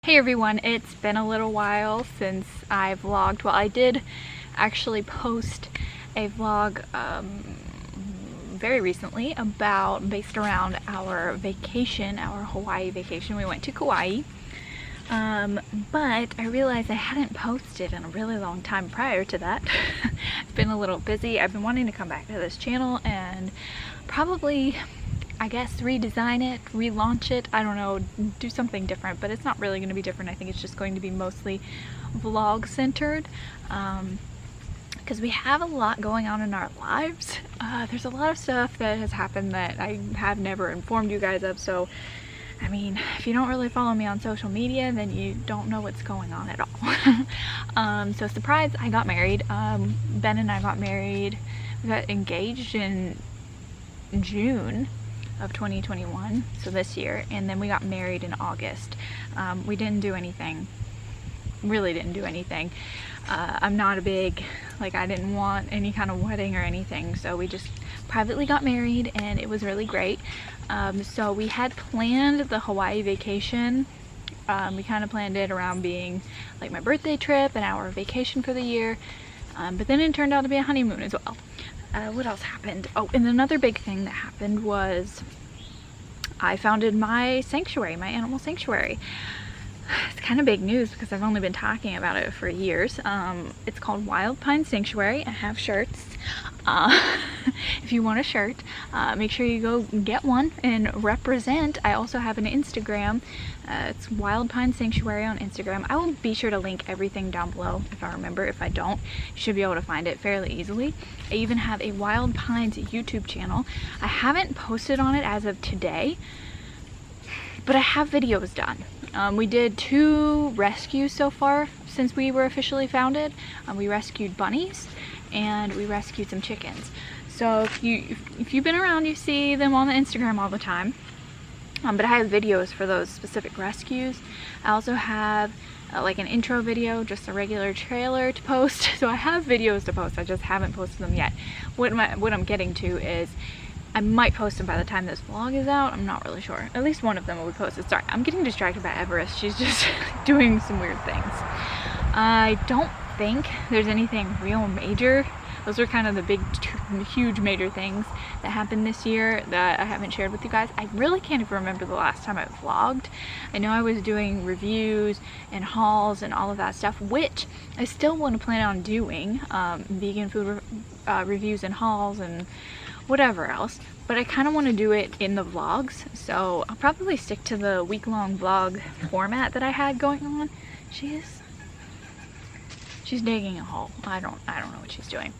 Hey everyone, it's been a little while since I vlogged. Well, I did actually post a vlog very recently based around our vacation, our Hawaii vacation. We went to Kauai. But I realized I hadn't posted in a really long time prior to that. I've been a little busy. I've been wanting to come back to this channel and probably, I guess, redesign it, relaunch it, I don't know, do something different, but it's not really going to be different. I think it's just going to be mostly vlog centered, because we have a lot going on in our lives. There's a lot of stuff that has happened that I have never informed you guys of, so I mean, if you don't really follow me on social media, then you don't know what's going on at all. So surprise, I got married. Ben and I got married. We got engaged in June of 2021, so this year, and then we got married in August. We didn't do anything, really didn't do anything. I'm not a big, I didn't want any kind of wedding or anything, so we just privately got married and it was really great. So we had planned the Hawaii vacation. We kind of planned it around being like my birthday trip and our vacation for the year, but then it turned out to be a honeymoon as well. What else happened? Oh, and another big thing that happened was I founded my sanctuary, my animal sanctuary. It's kind of big news because I've only been talking about it for years. It's called Wild Pine Sanctuary. I have shirts. If you want a shirt, make sure you go get one and represent. I also have an Instagram. It's Wild Pine Sanctuary on Instagram. I will be sure to link everything down below if I remember. If I don't, you should be able to find it fairly easily. I even have a Wild Pines YouTube channel. I haven't posted on it as of today, but I have videos done. We did 2 rescues so far since we were officially founded. We rescued bunnies and we rescued some chickens. So if you've been around, you see them on the Instagram all the time. But I have videos for those specific rescues. I also have like an intro video, just a regular trailer to post. So I have videos to post, I just haven't posted them yet. What I'm getting to is I might post them by the time this vlog is out. I'm not really sure. At least one of them will be posted. Sorry, I'm getting distracted by Everest. She's just doing some weird things. I don't think there's anything real major. Those are kind of the big, huge major things that happened this year that I haven't shared with you guys. I really can't even remember the last time I vlogged. I know I was doing reviews and hauls and all of that stuff, which I still want to plan on doing, vegan food reviews and hauls and whatever else, but I kind of want to do it in the vlogs, so I'll probably stick to the week-long vlog format that I had going on. She's digging a hole. I don't know what she's doing.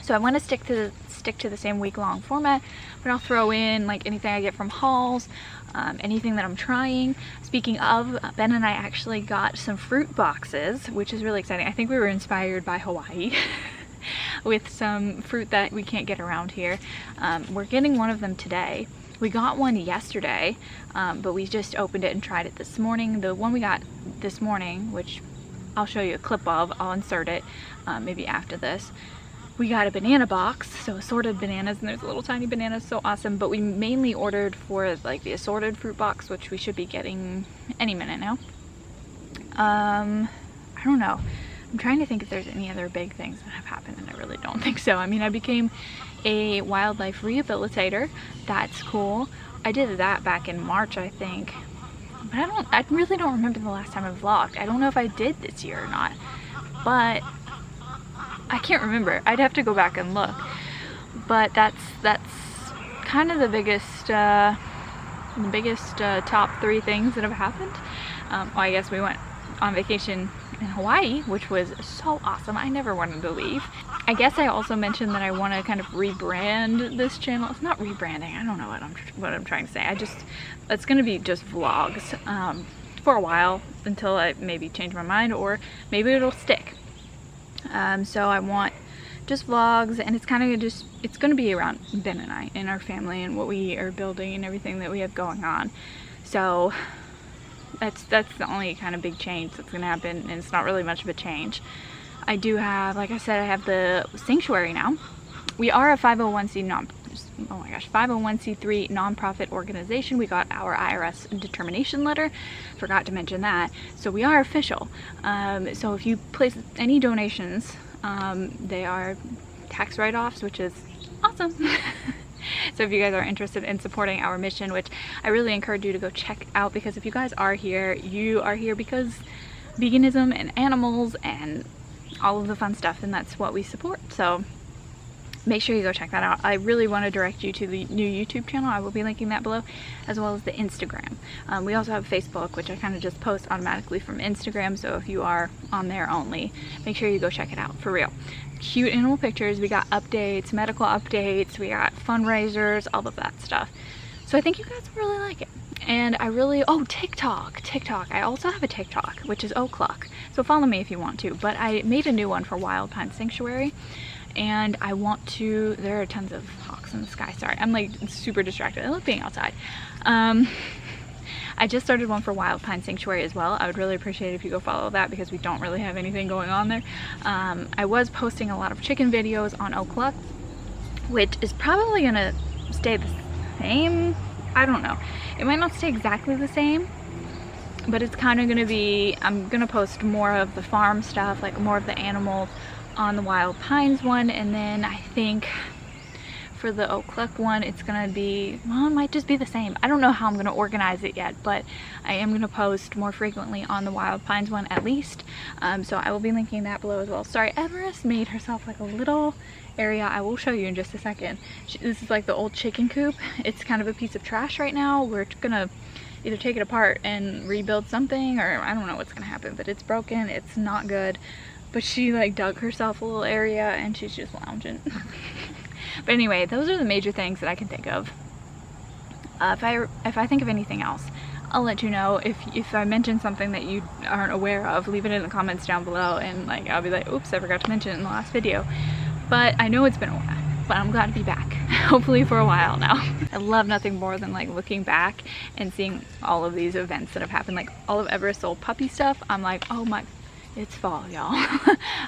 So I want to stick to the same week-long format, but I'll throw in like anything I get from hauls, anything that I'm trying. Speaking of, Ben and I actually got some fruit boxes, which is really exciting. I think we were inspired by Hawaii. With some fruit that we can't get around here. We're getting one of them today. We got one yesterday, but we just opened it and tried it this morning. The one we got this morning, which I'll show you a clip of, I'll insert it maybe after this. We got a banana box, so assorted bananas, and there's little tiny bananas, so awesome. But we mainly ordered for like the assorted fruit box, which we should be getting any minute now. I don't know. I'm trying to think if there's any other big things that have happened, and I really don't think so. I mean, I became a wildlife rehabilitator. That's cool. I did that back in March, I think. But I really don't remember the last time I vlogged. I don't know if I did this year or not. But I can't remember. I'd have to go back and look. But that's kind of the biggest top 3 things that have happened. Well, I guess we went on vacation in Hawaii, which was so awesome. I never wanted to leave. I guess I also mentioned that I want to kind of rebrand this channel. It's not rebranding. I don't know what I'm trying to say. It's going to be just vlogs for a while until I maybe change my mind, or maybe it'll stick. So I want just vlogs, and it's kind of it's going to be around Ben and I and our family and what we are building and everything that we have going on. So that's the only kind of big change that's going to happen, and it's not really much of a change. I do have, like I said, I have the sanctuary now. We are a 501c oh my gosh, 501c3 nonprofit organization. We got our IRS determination letter. Forgot to mention that. So we are official. So if you place any donations, they are tax write-offs, which is awesome. So if you guys are interested in supporting our mission, which I really encourage you to go check out, because if you guys are here, you are here because veganism and animals and all of the fun stuff, and that's what we support. So make sure you go check that out. I really want to direct you to the new YouTube channel. I will be linking that below, as well as the Instagram. We also have Facebook, which I kind of just post automatically from Instagram, so if you are on there only, make sure you go check it out, for real. Cute animal pictures, we got updates, medical updates, we got fundraisers, all of that stuff. So I think you guys will really like it. And I really, oh, TikTok. I also have a TikTok, which is ohcluck. So follow me if you want to, but I made a new one for Wild Pine Sanctuary. And I want to, there are tons of hawks in the sky, sorry, I'm like super distracted. I love being outside. I just started one for Wild Pine Sanctuary as well. I would really appreciate it if you go follow that, because we don't really have anything going on there. I was posting a lot of chicken videos on ohcluck, which is probably gonna stay the same. I don't know. It might not stay exactly the same, but it's kind of gonna be, I'm gonna post more of the farm stuff, like more of the animals on the Wild Pines one, and then I think for the ohcluck one it's gonna be, well, it might just be the same. I don't know how I'm gonna organize it yet, but I am gonna post more frequently on the Wild Pines one at least. So I will be linking that below as well. Sorry, Everest made herself like a little area. I will show you in just a second. This is like the old chicken coop. It's kind of a piece of trash right now. We're gonna either take it apart and rebuild something, or I don't know what's gonna happen, but it's broken, it's not good. But she like dug herself a little area and she's just lounging. But anyway, those are the major things that I can think of. If I think of anything else, I'll let you know. If I mention something that you aren't aware of, leave it in the comments down below, and like I'll be like, oops, I forgot to mention it in the last video. But I know it's been a while, but I'm glad to be back. Hopefully for a while now. I love nothing more than like looking back and seeing all of these events that have happened, like all of Everest's old puppy stuff. I'm like, oh my, it's fall, y'all.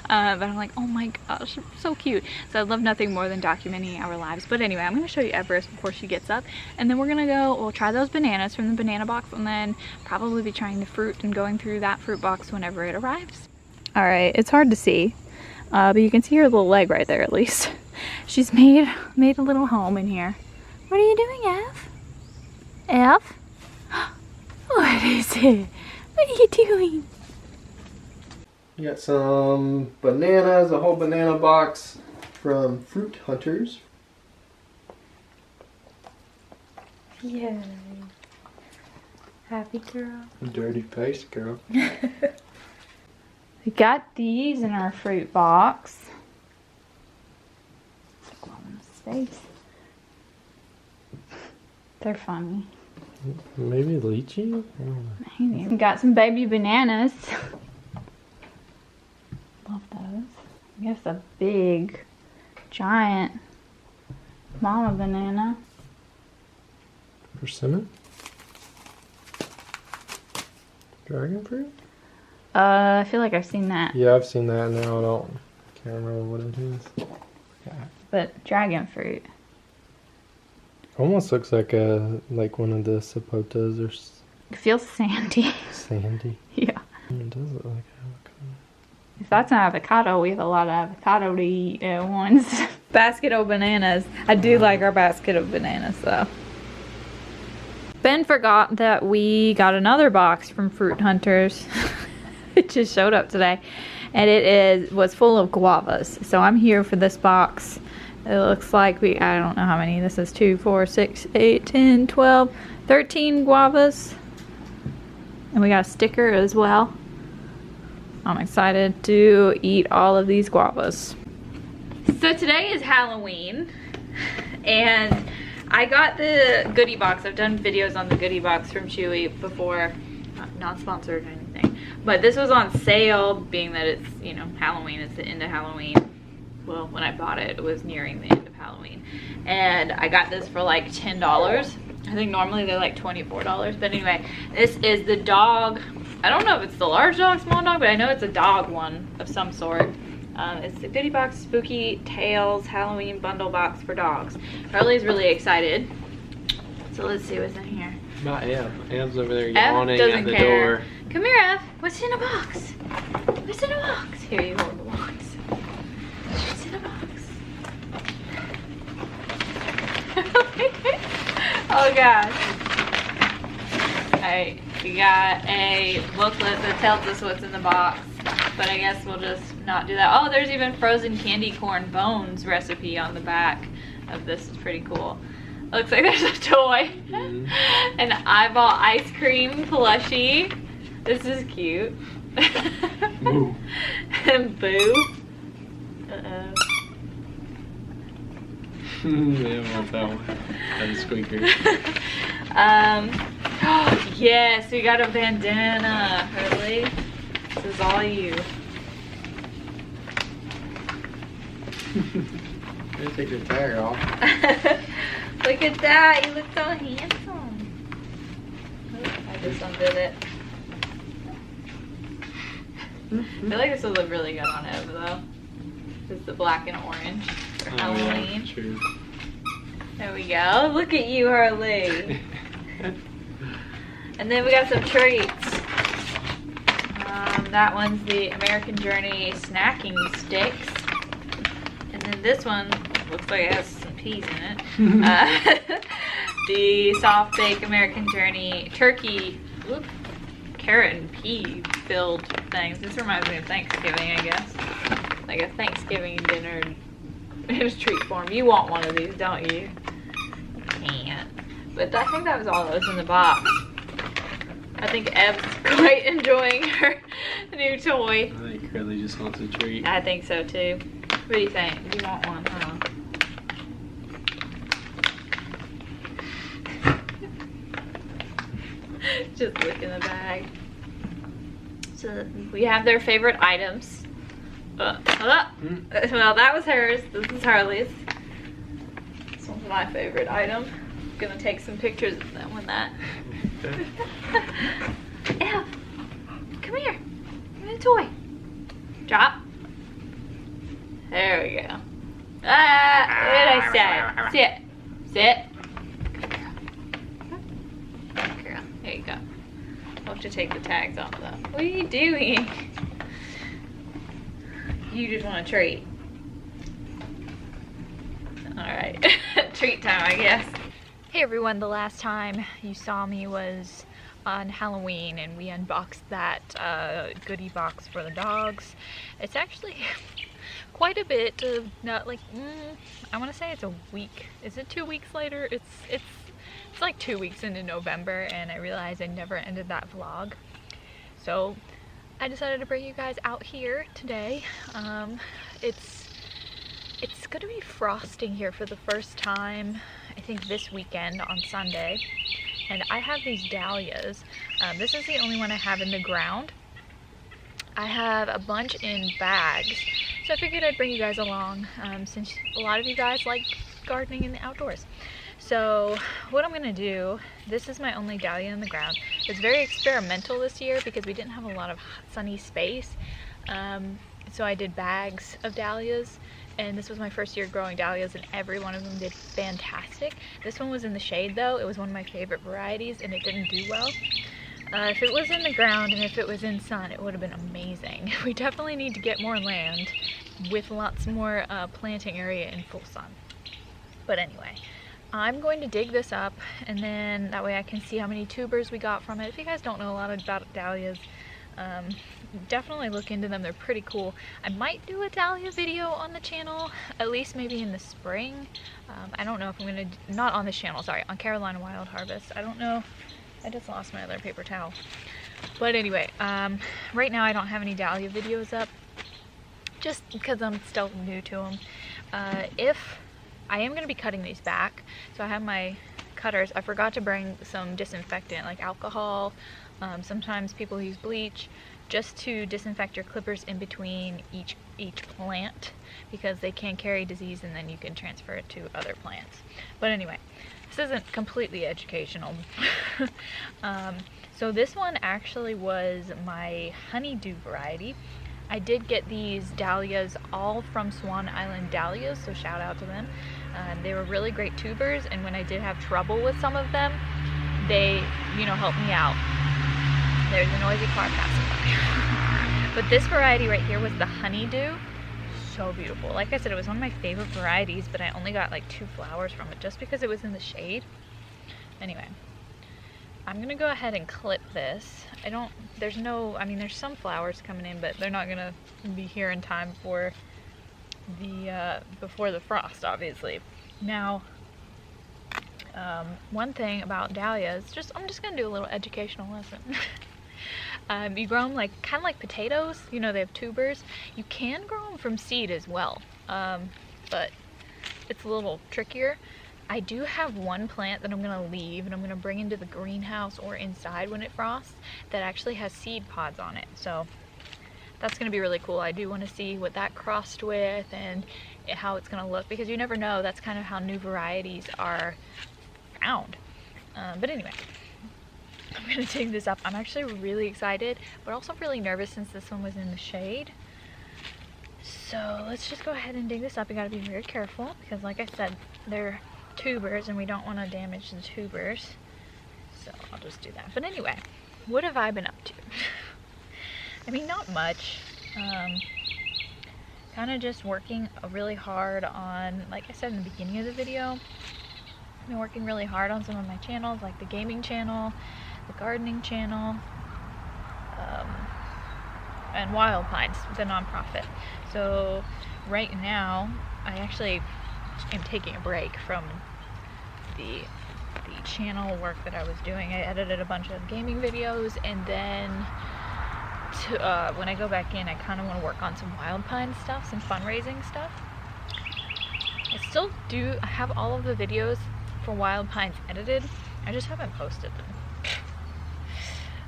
But I'm like, oh my gosh, so cute. So I love nothing more than documenting our lives. But anyway, I'm going to show you Everest before she gets up, and then we're going to go, we'll try those bananas from the banana box, and then probably be trying the fruit and going through that fruit box whenever it arrives. All right, it's hard to see, but you can see her little leg right there at least. She's made a little home in here. What are you doing, F? F? What is it? What are you doing? We got some bananas, a whole banana box from Fruit Hunters. Yay. Happy girl. Dirty face girl. We got these in our fruit box. Face. They're funny. Maybe lychee? Maybe. We got some baby bananas. Love those. We have a big, giant mama banana. Persimmon? Dragon fruit? I feel like I've seen that. Yeah, I've seen that. Now can't remember what it is. Yeah. But dragon fruit. Almost looks like one of the sapotas or It feels sandy. sandy. Yeah. It does look like avocado. If that's an avocado, we have a lot of avocado to eat at once. Basket of bananas. I do like our basket of bananas though. Ben forgot that we got another box from Fruit Hunters. It just showed up today. And it was full of guavas. So I'm here for this box. It looks like I don't know how many. This is 2, 4, 6, 8, 10, 12, 13 guavas. And we got a sticker as well. I'm excited to eat all of these guavas. So today is Halloween. And I got the goodie box. I've done videos on the goodie box from Chewy before. Not sponsored or anything. But this was on sale, being that it's, you know, Halloween. It's the end of Halloween. Well, when I bought it, it was nearing the end of Halloween. And I got this for like $10. I think normally they're like $24. But anyway, this is the dog. I don't know if it's the large dog, small dog, but I know it's a dog one of some sort. It's the goodie box spooky tales Halloween bundle box for dogs. Harley's really excited, so let's see what's in here. Not Ev. Ev's over there yawning at the care. door. Come here, Ev. What's in a box? What's in a box? Here, you hold the box. What's in a box? Oh gosh. Alright, we got a booklet that tells us what's in the box, but I guess we'll just not do that. Oh, there's even frozen candy corn bones recipe on the back of this. It's pretty cool. Looks like there's a toy. An eyeball ice cream plushie. This is cute. Boo. And Boo. Uh-oh. Yeah, want that one. That squeaker. Yes, we got a bandana, Hurley. This is all you. I'm gonna take your tag off. Look at that, you look so handsome. I just undid it. I feel like this would look really good on Eva though. It's the black and orange for Halloween. Yeah, true. There we go. Look at you, Harley. And then we got some treats. That one's the American Journey snacking sticks. And then this one looks like it has some peas in it. The soft bake American Journey turkey, carrot and pea filled things. This reminds me of Thanksgiving, I guess. Like a Thanksgiving dinner in a treat form. You want one of these, don't you? Can't. But I think that was all that was in the box. I think Ev's quite enjoying her new toy. I think Curly just wants a treat. I think so too. What do you think? You want one, huh? Just look in the bag. So we have their favorite items. Well, that was hers. This is Harley's. This one's my favorite item. I'm gonna take some pictures of them with that. Ev, come here. Give me a toy. Drop. There we go. Ah, what did I say? Sit. Sit. Good girl. Good girl. There you go. I'll have to take the tags off though. What are you doing? You just want a treat. Alright. Treat time, I guess. Hey everyone, the last time you saw me was on Halloween and we unboxed that goodie box for the dogs. It's actually quite a bit of, not like, I want to say it's a week. Is it 2 weeks later? It's like 2 weeks into November and I realized I never ended that vlog. So I decided to bring you guys out here today. It's gonna be frosting here for the first time, I think this weekend on Sunday. And I have these dahlias. This is the only one I have in the ground. I have a bunch in bags. So I figured I'd bring you guys along since a lot of you guys like gardening in the outdoors. So what I'm gonna do, this is my only dahlia in the ground. It's very experimental this year because we didn't have a lot of sunny space. So I did bags of dahlias. And this was my first year growing dahlias and every one of them did fantastic. This one was in the shade though. It was one of my favorite varieties and it didn't do well. If it was in the ground and if it was in sun, it would have been amazing. We definitely need to get more land with lots more planting area in full sun. But anyway, I'm going to dig this up and then that way I can see how many tubers we got from it. If you guys don't know a lot about dahlias, definitely look into them. They're pretty cool. I might do a dahlia video on the channel, at least maybe in the spring. I don't know if I'm gonna, not on this channel, sorry, on Carolina Wild Harvest. I don't know, I just lost my other paper towel. But anyway, right now I don't have any dahlia videos up, just because I'm still new to them. If I am gonna be cutting these back, so I have my cutters. I forgot to bring some disinfectant like alcohol. Sometimes people use bleach just to disinfect your clippers in between each plant because they can carry disease and then you can transfer it to other plants. But anyway, this isn't completely educational. So this one actually was my honeydew variety. I did get these dahlias all from Swan Island Dahlias, so shout out to them. They were really great tubers, and when I did have trouble with some of them, they, you know, helped me out. There's a noisy car passing by. But this variety right here was the honeydew. So beautiful. Like I said, it was one of my favorite varieties, but I only got like 2 flowers from it just because it was in the shade. Anyway, I'm gonna go ahead and clip this. There's some flowers coming in, but they're not gonna be here in time for before the frost, obviously. Now, one thing about dahlias, I'm just gonna do a little educational lesson. You grow them kind of like potatoes, you know, they have tubers. You can grow them from seed as well, but it's a little trickier. I do have one plant that I'm gonna leave and I'm gonna bring into the greenhouse or inside when it frosts that actually has seed pods on it. So that's gonna be really cool. I do want to see what that crossed with and how it's gonna look, because you never know. That's kind of how new varieties are found. But anyway, I'm gonna dig this up. I'm actually really excited, but also really nervous since this one was in the shade. So let's just go ahead and dig this up. You gotta be very careful because, like I said, they're tubers and we don't want to damage the tubers. So I'll just do that. But anyway, what have I been up to? I mean, not much. Kind of just working really hard on, like I said in the beginning of the video, I've been working really hard on some of my channels, like the gaming channel, the gardening channel, and Wild Pines, the nonprofit. So right now, I actually am taking a break from the channel work that I was doing. I edited a bunch of gaming videos, and then when I go back in, I kind of want to work on some Wild Pine stuff, some fundraising stuff. I still do have all of the videos for Wild Pines edited. I just haven't posted them.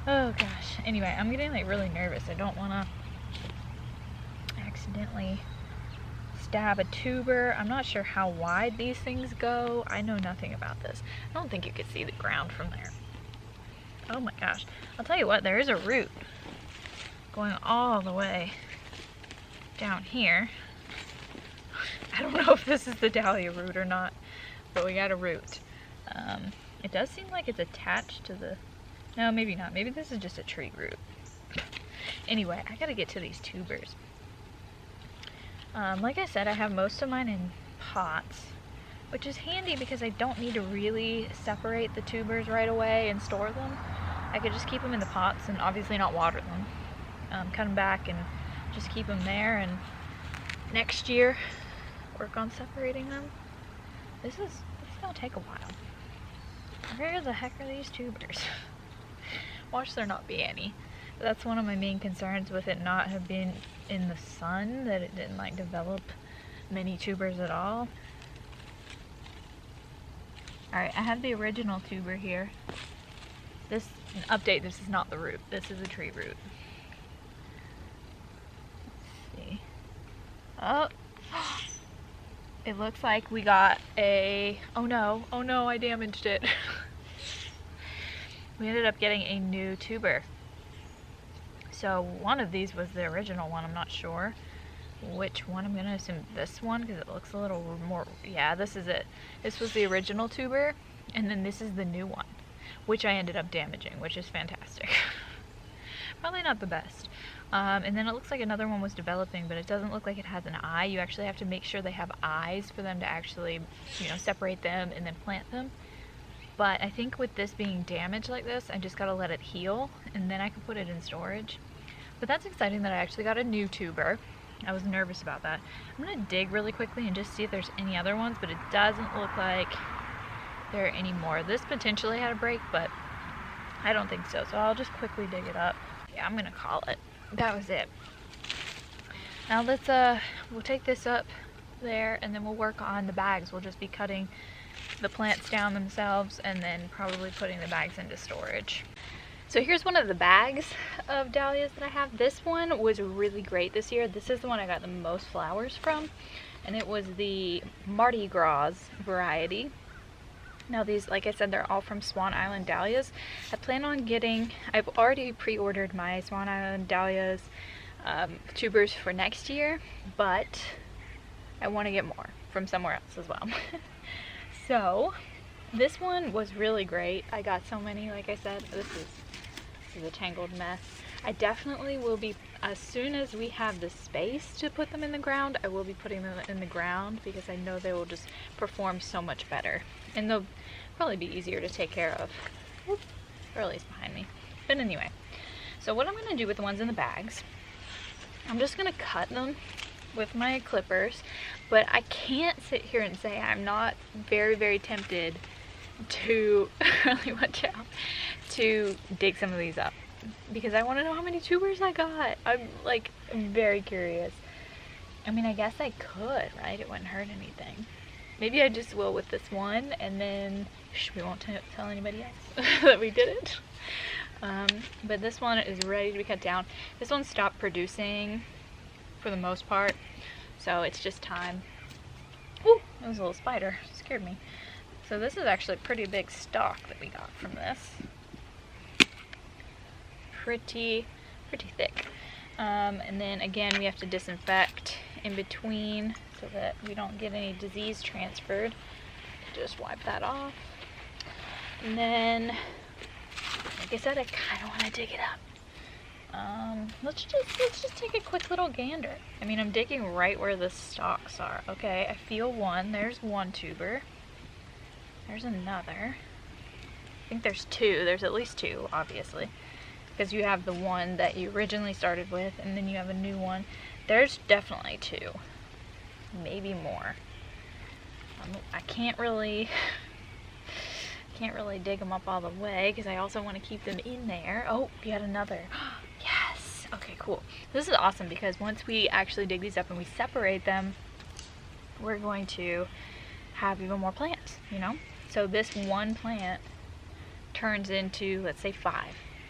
Oh gosh. Anyway, I'm getting like really nervous. I don't want to accidentally stab a tuber. I'm not sure how wide these things go. I know nothing about this. I don't think you could see the ground from there. Oh my gosh. I'll tell you what, there is a root going all the way down here. I don't know if this is the dahlia root or not, but we got a root. It does seem like it's attached to the... No, maybe not. Maybe this is just a tree root. Anyway, I gotta get to these tubers. Like I said, I have most of mine in pots, which is handy because I don't need to really separate the tubers right away and store them. I could just keep them in the pots and obviously not water them. Cut them back and just keep them there, and next year work on separating them. This is gonna take a while. Where the heck are these tubers? Watch there not be any. But that's one of my main concerns with it not have been in the sun, that it didn't like develop many tubers at all. Alright, I have the original tuber here. This update, this is not the root. This is a tree root. Let's see. Oh! It looks like we got a... Oh no, I damaged it. We ended up getting a new tuber. So one of these was the original one. I'm not sure which one. I'm gonna assume this one because it looks a little more... Yeah, this is it. This was the original tuber, and then this is the new one, which I ended up damaging, which is fantastic. Probably not the best. And then it looks like another one was developing, but it doesn't look like it has an eye. You actually have to make sure they have eyes for them to actually, you know, separate them and then plant them. But I think with this being damaged like this, I just gotta let it heal, and then I can put it in storage. But that's exciting that I actually got a new tuber. I was nervous about that. I'm gonna dig really quickly and just see if there's any other ones, but it doesn't look like there are any more. This potentially had a break, but I don't think so. So I'll just quickly dig it up. Yeah, I'm gonna call it. That was it. Now let's we'll take this up there, and then we'll work on the bags. We'll just be cutting the plants down themselves and then probably putting the bags into storage. So here's one of the bags of dahlias that I have. This one was really great this year. This is the one I got the most flowers from, and it was the Mardi Gras variety. Now these, like I said, they're all from Swan Island Dahlias. I plan on getting, I've already pre-ordered my Swan Island Dahlias tubers for next year, but I want to get more from somewhere else as well. So this one was really great. I got so many, like I said. This is a tangled mess. I definitely will be, as soon as we have the space to put them in the ground, I will be putting them in the ground because I know they will just perform so much better. And they'll probably be easier to take care of. Oop, Burley's behind me. But anyway, so what I'm going to do with the ones in the bags, I'm just going to cut them with my clippers, but I can't sit here and say I'm not very, very tempted to, really watch out, to dig some of these up because I want to know how many tubers I got. I'm like very curious. I mean, I guess I could, right? It wouldn't hurt anything. Maybe I just will with this one, and then we won't tell anybody else that we did it. But this one is ready to be cut down. This one stopped producing for the most part, so it's just time. Ooh, that was a little spider. Scared me. So this is actually a pretty big stalk that we got from this. Pretty thick. And then again, we have to disinfect in between so that we don't get any disease transferred. Just wipe that off. And then, like I said, I kind of want to dig it up. Let's just take a quick little gander. I mean, I'm digging right where the stalks are. Okay, I feel one. There's one tuber. There's another. I think there's two. There's at least two, obviously, because you have the one that you originally started with, and then you have a new one. There's definitely two, maybe more. I can't really dig them up all the way because I also want to keep them in there. Oh, yet another. Yes. Okay, cool. This is awesome because once we actually dig these up and we separate them, we're going to have even more plants, you know? So this one plant turns into, let's say, 5,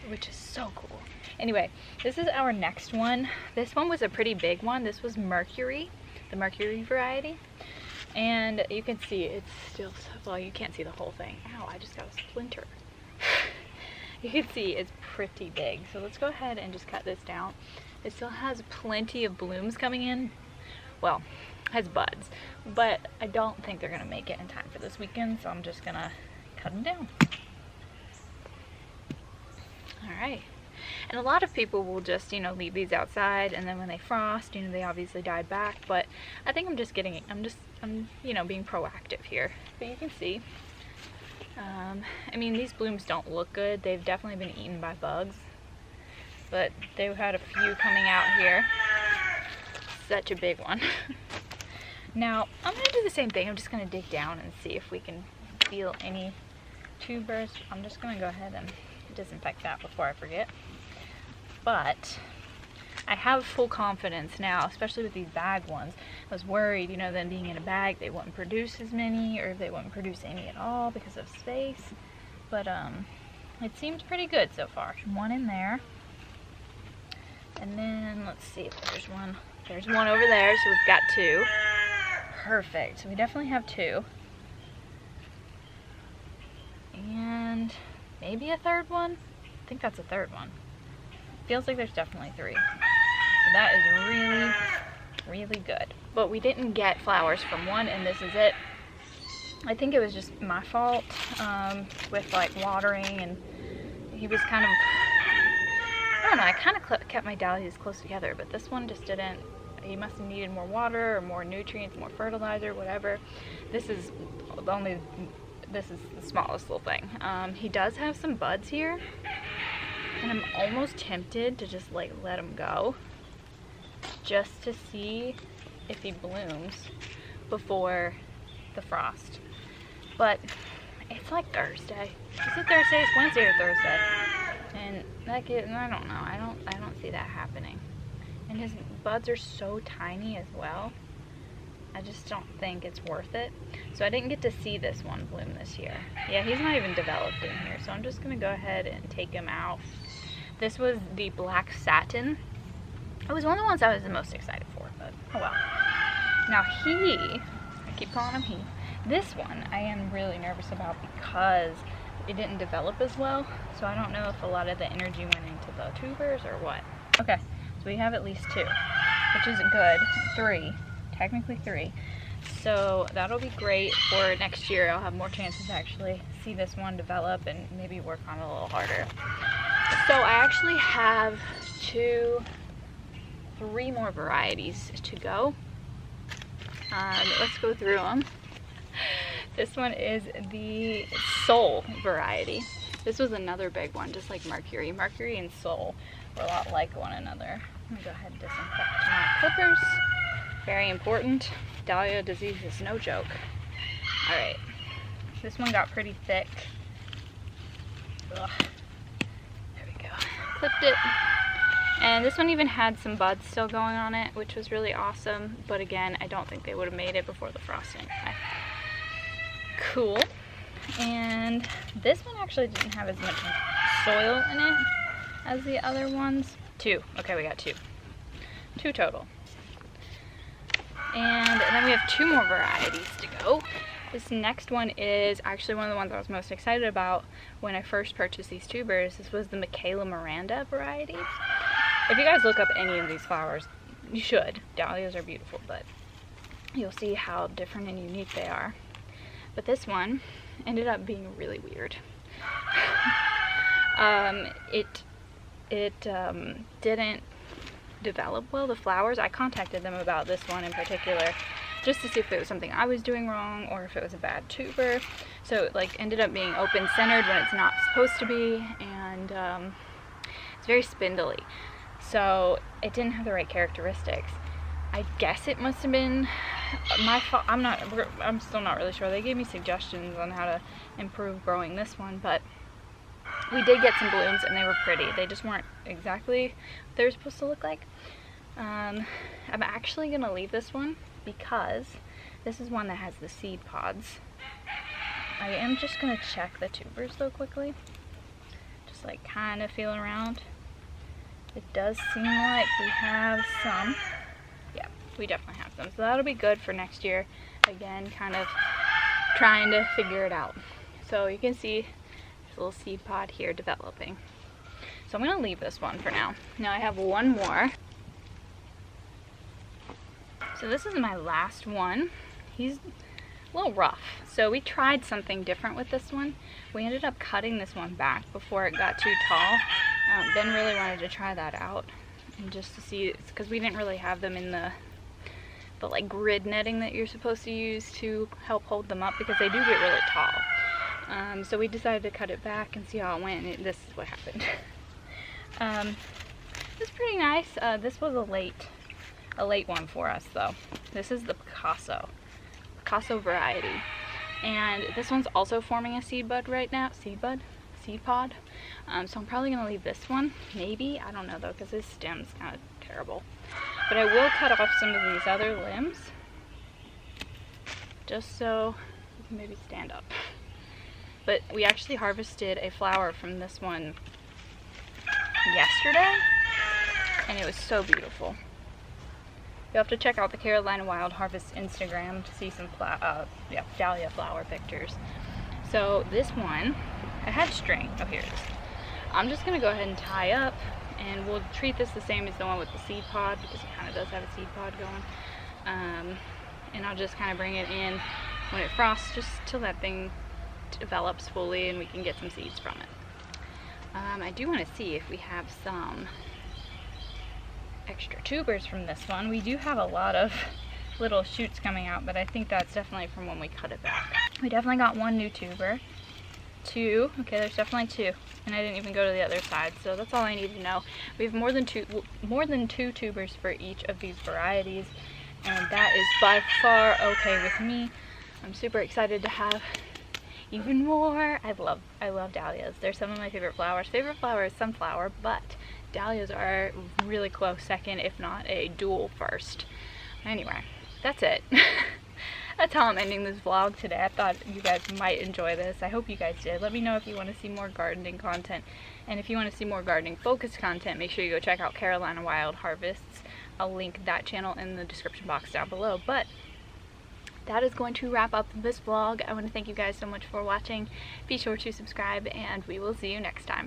which is so cool. Anyway, this is our next one. This one was a pretty big one. This was Mercury, the Mercury variety. And you can see it's still, well, you can't see the whole thing. Ow, I just got a splinter. You can see it's pretty big. So let's go ahead and just cut this down. It still has plenty of blooms coming in. Well, has buds, but I don't think they're gonna make it in time for this weekend, so I'm just gonna cut them down. All right. And a lot of people will just, you know, leave these outside, and then when they frost, you know, they obviously die back. But I think I'm you know, being proactive here. But you can see, I mean, these blooms don't look good. They've definitely been eaten by bugs, but they've had a few coming out here. Such a big one. Now, I'm gonna do the same thing. I'm just gonna dig down and see if we can feel any tubers. I'm just gonna go ahead and disinfect that before I forget. But I have full confidence now, especially with these bag ones. I was worried, you know, them being in a bag, they wouldn't produce as many, or they wouldn't produce any at all because of space. But it seems pretty good so far. One in there. And then let's see if there's one. There's one over there, so we've got 2. Perfect. So we definitely have 2. And maybe a third one. I think that's a third one. Feels like there's definitely 3. So that is really, really good. But we didn't get flowers from one, and this is it. I think it was just my fault with like watering, and he was kind of, I don't know, I kind of kept my dahlias close together, but this one just didn't. He must have needed more water or more nutrients, more fertilizer, whatever. This is the smallest little thing. He does have some buds here, and I'm almost tempted to just like let him go just to see if he blooms before the frost. But it's like Thursday. Is it Thursday? It's Wednesday or Thursday. And that kid, I don't know. I don't see that happening. And his buds are so tiny as well. I just don't think it's worth it. So I didn't get to see this one bloom this year. Yeah, he's not even developed in here. So I'm just gonna go ahead and take him out. This was the black satin. It was one of the ones I was the most excited for, but oh well. Now I keep calling him he. This one I am really nervous about because it didn't develop as well. So I don't know if a lot of the energy went into the tubers or what. Okay, so So we have at least 2, which is good. 3, technically 3. So that'll be great for next year. I'll have more chances to actually see this one develop and maybe work on it a little harder. So I actually have 3 more varieties to go. Let's go through them. This one is the Soul variety. This was another big one, just like Mercury. Mercury and Soul were a lot like one another. I'm gonna go ahead and disinfect my clippers. Very important. Dahlia disease is no joke. All right, this one got pretty thick. Ugh. There we go. Clipped it. And this one even had some buds still going on it, which was really awesome. But again, I don't think they would have made it before the frosting. Okay. Cool. And this one actually didn't have as much soil in it as the other ones. 2. Okay, we got 2. 2 total. And then we have 2 more varieties to go. This next one is actually one of the ones I was most excited about when I first purchased these tubers. This was the Michaela Miranda variety. If you guys look up any of these flowers, you should. Dahlias are beautiful, but you'll see how different and unique they are. But this one ended up being really weird. It didn't develop well, the flowers. I contacted them about this one in particular just to see if it was something I was doing wrong or if it was a bad tuber. So it like ended up being open centered when it's not supposed to be, and it's very spindly. So it didn't have the right characteristics. I guess it must have been my fault. I'm still not really sure. They gave me suggestions on how to improve growing this one, but we did get some blooms and they were pretty. They just weren't exactly what they were supposed to look like. I'm actually gonna leave this one because this is one that has the seed pods. I am just gonna check the tubers though quickly. Just like kind of feeling around. It does seem like we have some. Yeah, we definitely have some. So that'll be good for next year. Again, kind of trying to figure it out. So you can see this little seed pod here developing. So I'm gonna leave this one for now. Now I have one more. So this is my last one. He's a little rough. So we tried something different with this one. We ended up cutting this one back before it got too tall. Ben really wanted to try that out, and just to see, because we didn't really have them in the like grid netting that you're supposed to use to help hold them up, because they do get really tall. So we decided to cut it back and see how it went, and this is what happened. It's pretty nice. This was a late one for us though. This is the Picasso variety, and this one's also forming a seed pod right now. Seed pod. So I'm probably gonna leave this one, maybe. I don't know though, because this stem's kind of terrible. But I will cut off some of these other limbs, just so you can maybe stand up. But we actually harvested a flower from this one yesterday, and it was so beautiful. You'll have to check out the Carolina Wild Harvest Instagram to see some dahlia flower pictures. So this one, I had string. Oh, here it is. I'm just gonna go ahead and tie up, and we'll treat this the same as the one with the seed pod, because it kind of does have a seed pod going. And I'll just kind of bring it in when it frosts, just till that thing develops fully and we can get some seeds from it. I do want to see if we have some extra tubers from this one. We do have a lot of little shoots coming out, but I think that's definitely from when we cut it back. We definitely got 1 new tuber. 2, okay, there's definitely 2, and I didn't even go to the other side, so that's all I need to know. We have more than two tubers for each of these varieties, and that is by far okay with me. I'm super excited to have even more. I love dahlias. They're some of my favorite flowers. Favorite flower is sunflower, but dahlias are really close second, if not a dual first. Anyway, that's it. That's how I'm ending this vlog today. I thought you guys might enjoy this. I hope you guys did. Let me know if you want to see more gardening content. And if you want to see more gardening focused content, make sure you go check out Carolina Wild Harvests. I'll link that channel in the description box down below. But that is going to wrap up this vlog. I want to thank you guys so much for watching. Be sure to subscribe, and we will see you next time.